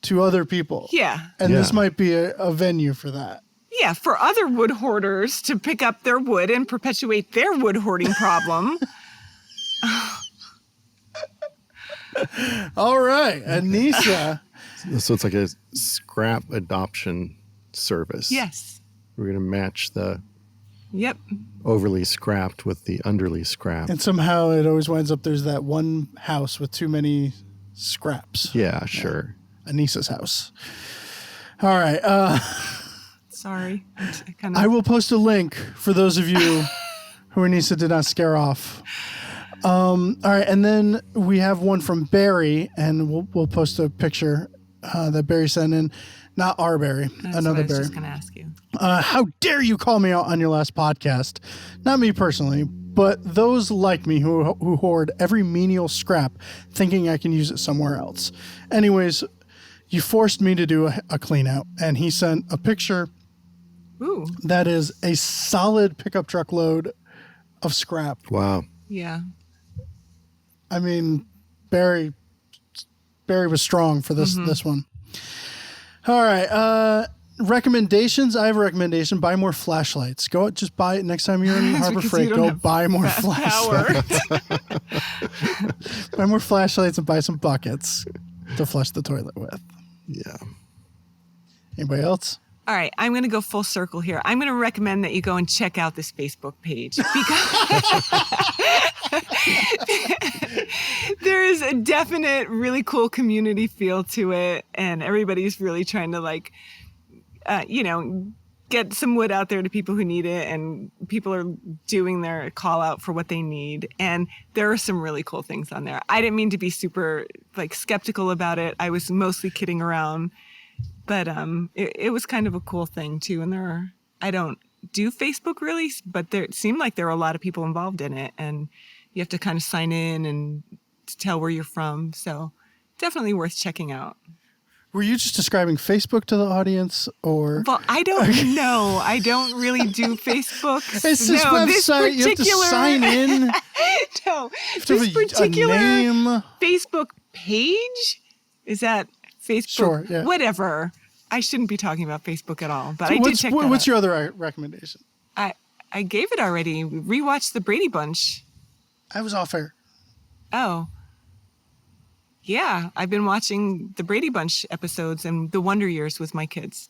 to other people. Yeah. And this might be a venue for that. Yeah, for other wood hoarders to pick up their wood and perpetuate their wood hoarding problem. All right, Anissa. So it's like a scrap adoption service. Yes. We're going to match the Yep. overly scrapped with the underly scrapped. And somehow it always winds up there's that one house with too many scraps. Yeah, sure. Anissa's house. All right. Sorry. I will post a link for those of you who Anissa did not scare off. All right. And then we have one from Barry, and we'll post a picture that Barry sent in. Not our Barry, another Barry. I was just going to ask you. How dare you call me out on your last podcast? Not me personally, but those like me who hoard every menial scrap thinking I can use it somewhere else. Anyways, you forced me to do a clean out, and he sent a picture that is a solid pickup truck load of scrap. Wow. Yeah. I mean, Barry was strong for this one. All right. Recommendations. I have a recommendation. Buy more flashlights. Go just buy it next time you're in Harbor Freight. Go buy more flashlights. Buy more flashlights and buy some buckets to flush the toilet with. Yeah. Anybody else? All right, I'm going to go full circle here. I'm going to recommend that you go and check out this Facebook page because there is a definite, really cool community feel to it, and everybody's really trying to get some wood out there to people who need it, and people are doing their call out for what they need, and there are some really cool things on there. I didn't mean to be super skeptical about it. I was mostly kidding around. But it was kind of a cool thing too. And I don't do Facebook really, but it seemed like there were a lot of people involved in it, and you have to kind of sign in and tell where you're from. So definitely worth checking out. Were you just describing Facebook to the audience, or? Well, I don't know. I don't really do Facebook. It's this website. You have to sign in. No, this particular Facebook page, is that Facebook? Sure, yeah. Whatever. I shouldn't be talking about Facebook at all, but I did check that What's out. your other recommendation? I gave it already. Rewatched the Brady Bunch. I was off air. Oh. Yeah, I've been watching the Brady Bunch episodes and the Wonder Years with my kids.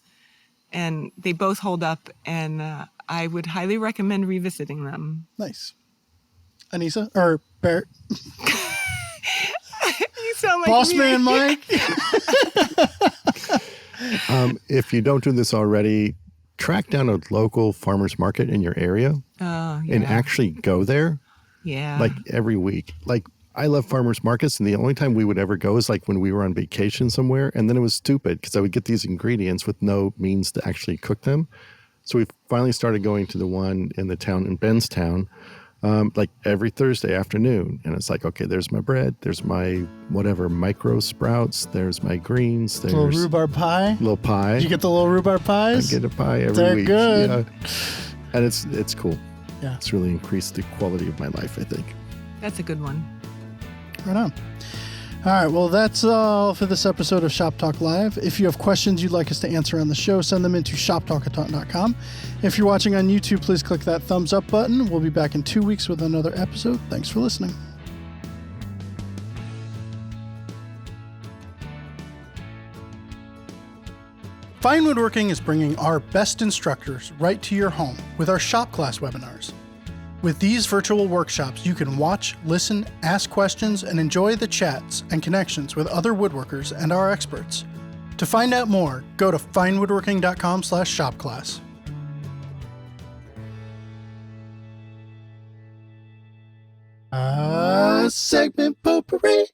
And they both hold up, and I would highly recommend revisiting them. Nice. Anissa? Or Barrett? You sound like Boss me. Man Mike? If you don't do this already, track down a local farmer's market in your area and actually go there. Yeah. Like every week. Like, I love farmers markets, and the only time we would ever go is like when we were on vacation somewhere, and then it was stupid because I would get these ingredients with no means to actually cook them. So we finally started going to the one in the town, in Benstown, like every Thursday afternoon. And it's like, okay, there's my bread, there's my whatever micro sprouts, there's my greens, there's Little rhubarb pie? little pie. Did you get the little rhubarb pies? I get a pie every They're week. good. Yeah. And it's cool. Yeah. It's really increased the quality of my life, I think. That's a good one. Right on. All right, well, that's all for this episode of Shop Talk Live. If you have questions you'd like us to answer on the show, send them into shoptalk@taunton.com. If you're watching on YouTube, please click that thumbs up button. We'll be back in 2 weeks with another episode. Thanks for listening. Fine Woodworking is bringing our best instructors right to your home with our shop class webinars. With these virtual workshops, you can watch, listen, ask questions, and enjoy the chats and connections with other woodworkers and our experts. To find out more, go to finewoodworking.com/shopclass. Segment potpourri.